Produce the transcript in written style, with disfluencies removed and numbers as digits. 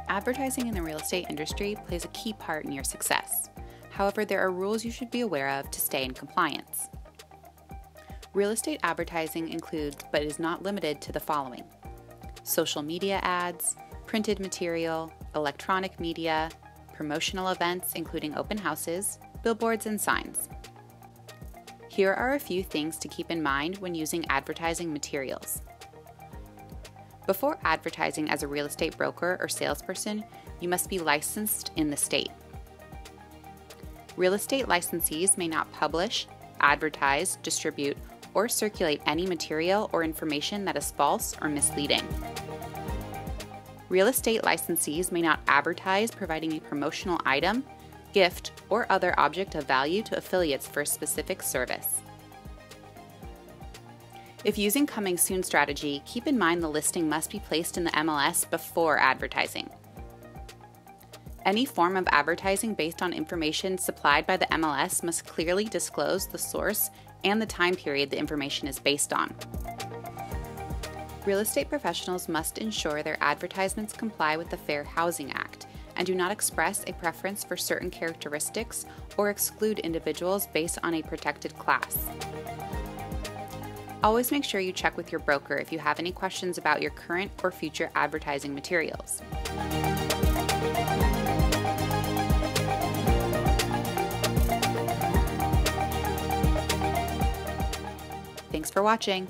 Advertising in the real estate industry plays a key part in your success. However, there are rules you should be aware of to stay in compliance. Real estate advertising includes, but is not limited to, the following: social media ads, printed material, electronic media, promotional events including open houses, billboards, and signs. Here are a few things to keep in mind when using advertising materials. Before advertising as a real estate broker or salesperson, you must be licensed in the state. Real estate licensees may not publish, advertise, distribute, or circulate any material or information that is false or misleading. Real estate licensees may not advertise providing a promotional item, gift, or other object of value to affiliates for a specific service. If using Coming Soon strategy, keep in mind the listing must be placed in the MLS before advertising. Any form of advertising based on information supplied by the MLS must clearly disclose the source and the time period the information is based on. Real estate professionals must ensure their advertisements comply with the Fair Housing Act and do not express a preference for certain characteristics or exclude individuals based on a protected class. Always make sure you check with your broker if you have any questions about your current or future advertising materials. Thanks for watching.